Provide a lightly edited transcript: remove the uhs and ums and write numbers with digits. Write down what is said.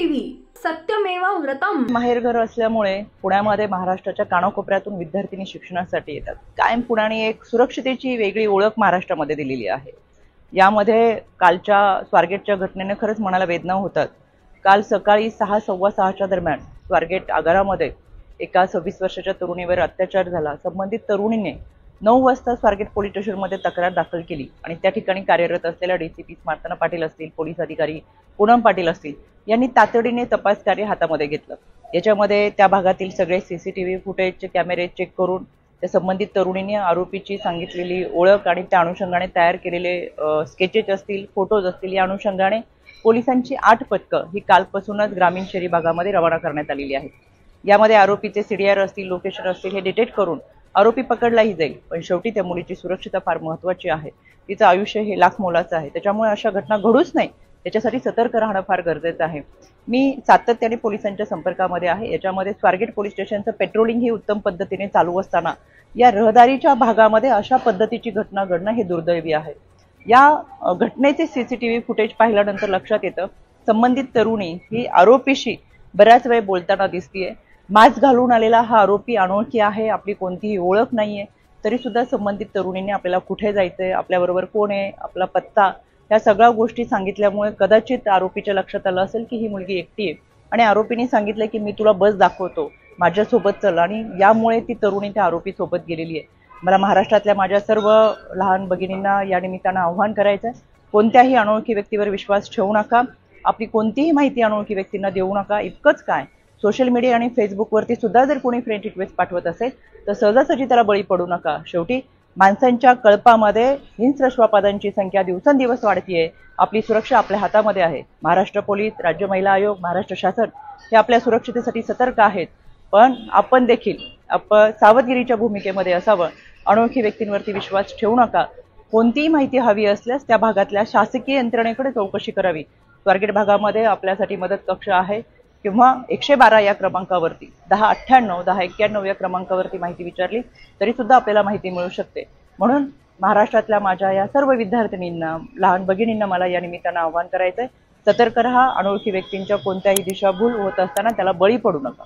TV सत्यमेव व्रतम। माहेरघर असल्यामुळे पुण्यामध्ये महाराष्ट्राच्या कानाकोपऱ्यातून विद्यार्थिनी शिक्षणासाठी येतात। कायम पुण्याने एक सुरक्षितेची वेगळी ओळख महाराष्ट्रामध्ये दिलेली आहे। यामध्ये कालच्या स्वारगेटच्या घटनेने खरंच मनाला वेदना होतात। काल सकाळी 6:15 दरम्यान स्वारगेट आगारामध्ये एका 26 वर्षाच्या तरुणीवर अत्याचार झाला। संबंधित तरुणीने 9 वाजता स्वारगेट पोलीस स्टेशनमध्ये तक्रार दाखल केली आणि त्या ठिकाणी कार्यरत असलेल्या डीसीपी स्मार्तना पाटील असतील, पोलीस अधिकारी पूनम पाटील असतील यांनी तातडीने तपास कार्य हातामध्ये घेतलं। याच्यामध्ये त्या भागातील सगळे सीसीटीव्ही फुटेजचे कॅमेरे चेक करून त्या संबंधित तरुणीने आरोपीची सांगितलेली ओळख आणि त्या अनुषंगाने तयार केलेले स्केचेस असतील, फोटोज असतील, या अनुषंगाने पोलिसांची 8 पथकं ही कालपासूनच ग्रामीण शहरी भागामध्ये रवाना करण्यात आलेली आहेत। यामध्ये आरोपीचे सीडीआर असतील, लोकेशन असतील हे डिटेक्ट करून आरोपी पकडलाही जाईल। पण शेवटी त्या मुलीची सुरक्षितता फार महत्त्वाची आहे। तिचं आयुष्य हे लाख मोलाचं आहे। त्याच्यामुळे अशा घटना घडूच नाही याच्यासाठी सतर्क राहणं फार गरजेचं आहे। मी सातत्याने पोलिसांच्या संपर्कामध्ये आहे। याच्यामध्ये स्वारगेट पोलीस स्टेशनचं पेट्रोलिंग ही उत्तम पद्धतीने चालू असताना या रहदारीच्या भागामध्ये अशा पद्धतीची घटना घडणं हे दुर्दैवी आहे। या घटनेचे सीसीटीव्ही फुटेज पाहिल्यानंतर लक्षात येतं संबंधित तरुणी ही आरोपीशी बऱ्याच वेळ बोलताना दिसतीये। मास्क घालून आलेला हा आरोपी अनोळखी आहे, आपली कोणतीही ओळख नाहीये, तरी सुद्धा संबंधित तरुणीने आपल्याला कुठे जायचंय, आपल्याबरोबर कोण आहे, आपला पत्ता, या सगळ्या गोष्टी सांगितल्यामुळे कदाचित आरोपीच्या लक्षात आलं असेल की ही मुलगी एकटी आहे आणि आरोपीने सांगितलं की मी तुला बस दाखवतो, माझ्यासोबत चल, आणि यामुळे ती तरुणी त्या आरोपी सोबत गेलेली आहे। मला महाराष्ट्रातल्या माझ्या सर्व लहान भगिनींना या निमित्तानं आव्हान करायचं आहे, कोणत्याही अनोळखी व्यक्तीवर विश्वास ठेवू नका, आपली कोणतीही माहिती अनोळखी व्यक्तींना देऊ नका। इतकंच काय, सोशल मीडिया आणि फेसबुकवरती सुद्धा जर कोणी फ्रेंड रिक्वेस्ट पाठवत असेल तर सहजासहजी त्याला बळी पडू नका। शेवटी माणसांच्या कळपामध्ये हिंस्र श्वापादांची संख्या दिवसेंदिवस वाढतीये। आपली सुरक्षा आपल्या हातामध्ये आहे। महाराष्ट्र पोलीस, राज्य महिला आयोग, महाराष्ट्र शासन हे आपल्या सुरक्षितेसाठी सतर्क आहेत, पण आपण देखील सावधगिरीच्या भूमिकेमध्ये असावं। अनोळखी व्यक्तींवरती विश्वास ठेवू नका। कोणतीही माहिती हवी असल्यास त्या भागातल्या शासकीय यंत्रणेकडे चौकशी करावी। स्वारगेट भागामध्ये आपल्यासाठी मदत कक्ष आहे किंवा 112 या क्रमांकावरती 1098 1091 या क्रमांकावरती माहिती विचारली तरी सुद्धा आपल्याला माहिती मिळू शकते। म्हणून महाराष्ट्रातल्या माझ्या या सर्व विद्यार्थिनींना, लहान भगिनींना मला या निमित्तानं आवाहन करायचंय, सतर्क रहा। अनोळखी व्यक्तींच्या कोणत्याही दिशाभूल होत असताना त्याला बळी पडू नका।